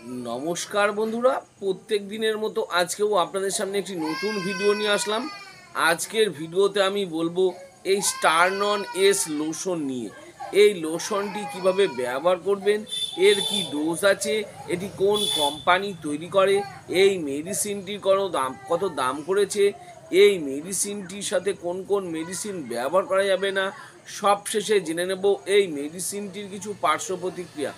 নমস্কার বন্ধুরা, প্রত্যেক দিনের মতো আজকেও আপনাদের সামনে একটি নতুন ভিডিও নিয়ে আসলাম। আজকের ভিডিওতে আমি বলবো এই স্টারনন এস লোশন নিয়ে। এই লোশনটি কিভাবে ব্যবহার করবেন, এর কি ডোজ আছে, এটি কোন কোম্পানি তৈরি করে, এই মেডিসিনটির কত দাম করেছে, এই মেডিসিনটির সাথে কোন কোন মেডিসিন ব্যবহার করা যাবে না, সব শেষে জেনে নেব এই মেডিসিনটির কিছু পার্শ্ব প্রতিক্রিয়া।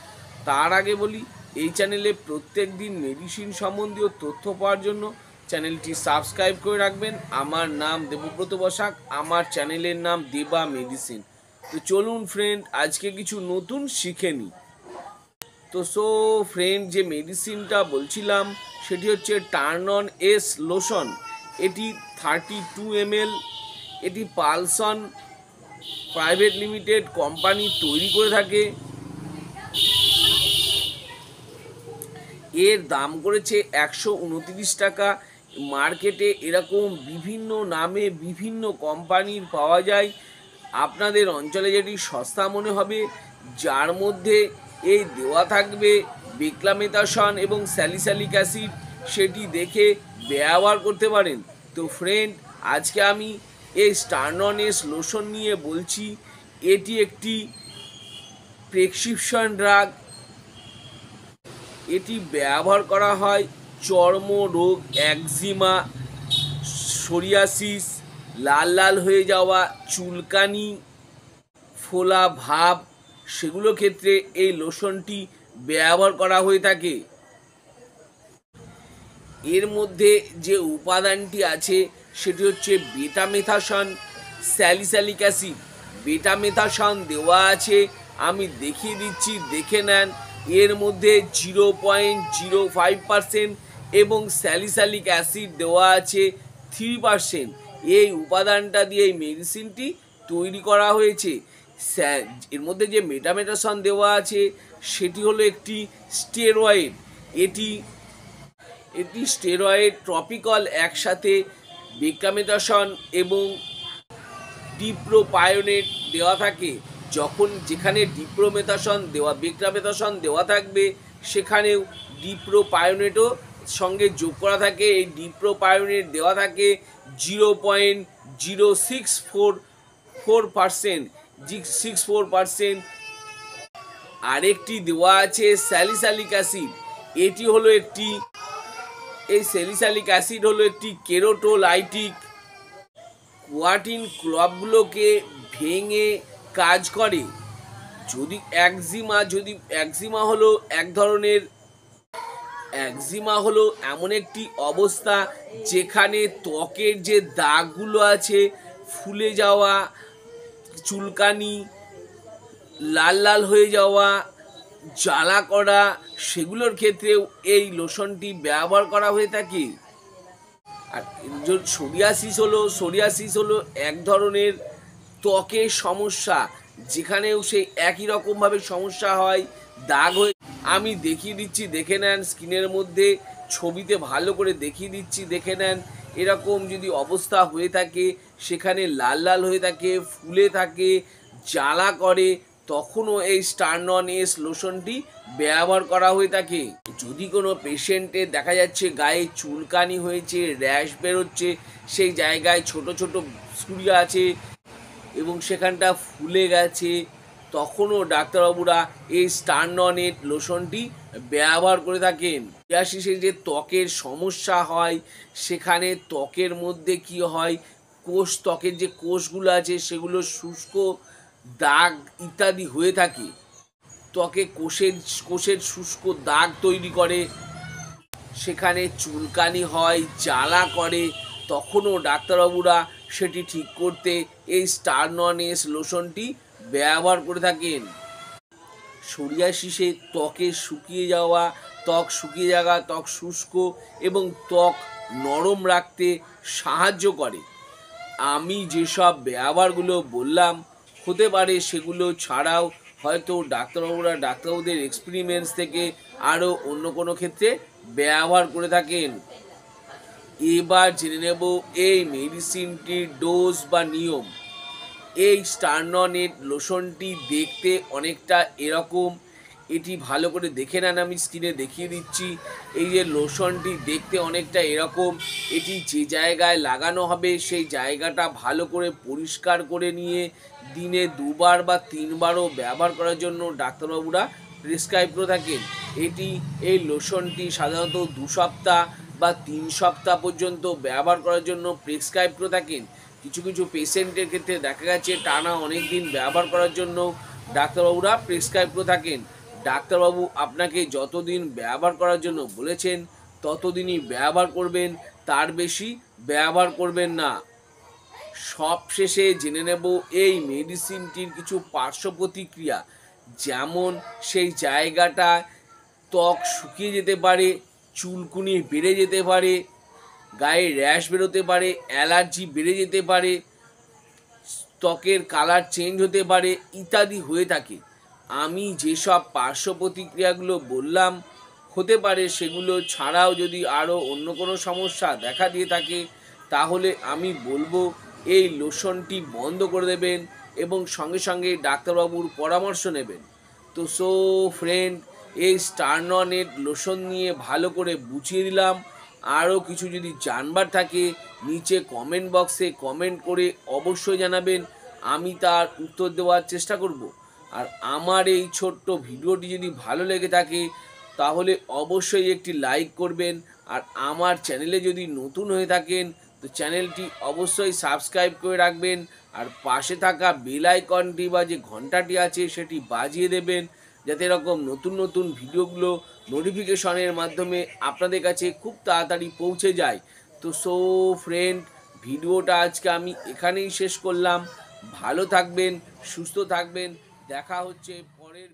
তার আগে বলি, এই চ্যানেলে প্রত্যেক দিন মেডিসিন সম্বন্ধীয় তথ্য পাওয়ার জন্য চ্যানেলটি সাবস্ক্রাইব করে রাখবেন। আমার নাম দেবব্রত বসাক, আমার চ্যানেলের নাম দেবা মেডিসিন। তো চলুন ফ্রেন্ড, আজকে কিছু নতুন শিখে নিই। তো ফ্রেন্ড, যে মেডিসিনটা বলছিলাম সেটি হচ্ছে স্টারনন এস লোশন। এটি 32 ml। এটি পালসন প্রাইভেট লিমিটেড কোম্পানি তৈরি করে থাকে। এর দাম করেছে 129 টাকা। মার্কেটে এরকম বিভিন্ন নামে বিভিন্ন কোম্পানির পাওয়া যায়। আপনাদের অঞ্চলে যেটি সস্তা মনে হবে, যার মধ্যে এই দেওয়া থাকবে বেক্লামেথাসন এবং স্যালিসাইলিক অ্যাসিড, সেটি দেখে ব্যবহার করতে পারেন। তো ফ্রেন্ড, আজকে আমি এই স্টারনন এস লোশন নিয়ে বলছি। এটি একটি প্রেসক্রিপশন ড্রাগ। এটি ব্যবহার করা হয় চর্মরোগ, একজিমা, সোরিয়াসিস, লাল লাল হয়ে যাওয়া, চুলকানি, ফোলা ভাব, সেগুলো ক্ষেত্রে এই লোশনটি ব্যবহার করা হয়ে থাকে। এর মধ্যে যে উপাদানটি আছে সেটি হচ্ছে বেটামেথাসন, স্যালিসাইলিক অ্যাসিড। বেটামেথাসন দেওয়া আছে, আমি দেখিয়ে দিচ্ছি, দেখে নেন। এর মধ্যে 0.05% এবং স্যালিসাইলিক অ্যাসিড দেওয়া আছে 3%। এই উপাদানটা দিয়ে এই মেডিসিনটি তৈরি করা হয়েছে। এর মধ্যে যে বেটামেথাসন দেওয়া আছে সেটি হলো একটি স্টেরয়েড। এটি স্টেরয়েড ট্রপিক্যাল, একসাথে বেক্লামেথাসন এবং ডিপ্রোপায়োনেট দেওয়া থাকে। যেখানে বেক্লামেথাসন দেওয়া থাকবে, সেখানেও ডিপ্রোপায়োনেটও সঙ্গে যোগ করা থাকে। এই ডিপ্রোপায়োনেট দেওয়া থাকে 0.0644%। আরেকটি দেওয়া আছে স্যালিসাইলিক অ্যাসিড। এই স্যালিসাইলিক অ্যাসিড হলো একটি কেরোটোলাইটিক। কোয়াটিন ক্লবগুলোকে ভেঙে কাজ করে। যদি একজিমা হলো এমন একটি অবস্থা যেখানে ত্বকের যে দাগগুলো আছে, ফুলে যাওয়া, চুলকানি, লাল লাল হয়ে যাওয়া, জ্বালা করা, সেগুলোর ক্ষেত্রেও এই লোশনটি ব্যবহার করা হয়ে থাকে। আর সোরিয়াসিস হলো এক ধরনের ত্বকের সমস্যা, যেখানেও সেই একই রকমভাবে সমস্যা হয়, দাগ হয়ে। আমি দেখিয়ে দিচ্ছি, দেখে নেন। স্ক্রিনের মধ্যে ছবিতে ভালো করে দেখিয়ে দিচ্ছি, দেখে নেন। এরকম যদি অবস্থা হয়ে থাকে, সেখানে লাল লাল হয়ে থাকে, ফুলে থাকে, জ্বালা করে, তখনও এই স্টারনন এস লোশনটি ব্যবহার করা হয়ে থাকে। যদি কোনো পেশেন্টের দেখা যাচ্ছে গায়ে চুলকানি হয়েছে, র্যাশ বেরোচ্ছে, সেই জায়গায় ছোট ছোট ছুরিয়া আছে এবং সেখানটা ফুলে গেছে, তখনও ডাক্তারবাবুরা এই স্টারনন এস লোশনটি ব্যবহার করে থাকেন। শেষে যে ত্বকের সমস্যা হয়, সেখানে ত্বকের মধ্যে কি হয়, ত্বকের যে কোষগুলো আছে সেগুলো শুষ্ক, দাগ ইত্যাদি হয়ে থাকে। ত্বকে কোষের শুষ্ক দাগ তৈরি করে, সেখানে চুলকানি হয়, জ্বালা করে, তখনও ডাক্তারবাবুরা সেটি ঠিক করতে এই স্টারনন এস লোশনটি ব্যবহার করে থাকেন। সোরিয়াসিসে ত্বক শুকিয়ে যাওয়া, ত্বক শুষ্ক এবং ত্বক নরম রাখতে সাহায্য করে। আমি যেসব ব্যবহারগুলো বললাম, হতে পারে সেগুলো ছাড়াও হয়তো ডাক্তারবাবুদের এক্সপেরিমেন্টস থেকে আরও অন্য কোনো ক্ষেত্রে ব্যবহার করে থাকেন। এবার জেনে নেব এই মেডিসিনটির ডোজ বা নিয়ম। এই স্টারনন এস লোশনটি দেখতে অনেকটা এরকম। এটি ভালো করে দেখে নেন, আমি স্ক্রিনে দেখিয়ে দিচ্ছি। এই যে লোশনটি দেখতে অনেকটা এরকম, এটি যে জায়গায় লাগানো হবে সেই জায়গাটা ভালো করে পরিষ্কার করে নিয়ে দিনে 2বার বা 3বারও ব্যবহার করার জন্য ডাক্তারবাবুরা প্রেসক্রাইব করে থাকেন। এই লোশনটি সাধারণত 2 সপ্তাহ বা 3 সপ্তাহ পর্যন্ত ব্যবহার করার জন্য প্রেসক্রাইব করে থাকেন। কিছু কিছু পেশেন্টের ক্ষেত্রে দেখা গেছে টানা অনেক দিন ব্যবহার করার জন্য ডাক্তারবাবুরা প্রেসক্রাইব করে থাকেন। ডাক্তারবাবু আপনাকে যতদিন ব্যবহার করার জন্য বলেছেন ততদিনই ব্যবহার করবেন, তার বেশি ব্যবহার করবেন না। সবশেষে জেনে নেব এই মেডিসিনটির কিছু পার্শ্ব প্রতিক্রিয়া, যেমন সেই জায়গাটায় ত্বক শুকিয়ে যেতে পারে, চুলকুনি বেড়ে যেতে পারে, গায়ে র্যাশ বেরোতে পারে, অ্যালার্জি বেড়ে যেতে পারে, ত্বকের কালার চেঞ্জ হতে পারে ইত্যাদি হয়ে থাকে। আমি যেসব পার্শ্ব প্রতিক্রিয়াগুলো বললাম হতে পারে, সেগুলো ছাড়াও যদি আরও অন্য কোনো সমস্যা দেখা দিয়ে থাকে তাহলে আমি বলবো এই লোশনটি বন্ধ করে দেবেন এবং সঙ্গে সঙ্গে ডাক্তারবাবুর পরামর্শ নেবেন। তো ফ্রেন্ড, এই স্টারনন লোশন নিয়ে ভালো করে বুঝিয়ে দিলাম। আরও কিছু যদি জানবার থাকে নিচে কমেন্ট বক্সে কমেন্ট করে অবশ্যই জানাবেন, আমি তার উত্তর দেওয়ার চেষ্টা করব। আর আমার এই ছোট্ট ভিডিওটি যদি ভালো লেগে থাকে তাহলে অবশ্যই একটি লাইক করবেন। আর আমার চ্যানেলে যদি নতুন হয়ে থাকেন তো চ্যানেলটি অবশ্যই সাবস্ক্রাইব করে রাখবেন। আর পাশে থাকা বেল আইকনটি বা যে ঘন্টাটি আছে সেটি বাজিয়ে দেবেন, যাতে এরকম নতুন নতুন ভিডিওগুলো নোটিফিকেশনের মাধ্যমে আপনাদের কাছে খুব তাড়াতাড়ি পৌঁছে যায়। তো ফ্রেন্ড, ভিডিওটা আজকে আমি এখানেই শেষ করলাম। ভালো থাকবেন, সুস্থ থাকবেন, দেখা হচ্ছে পরের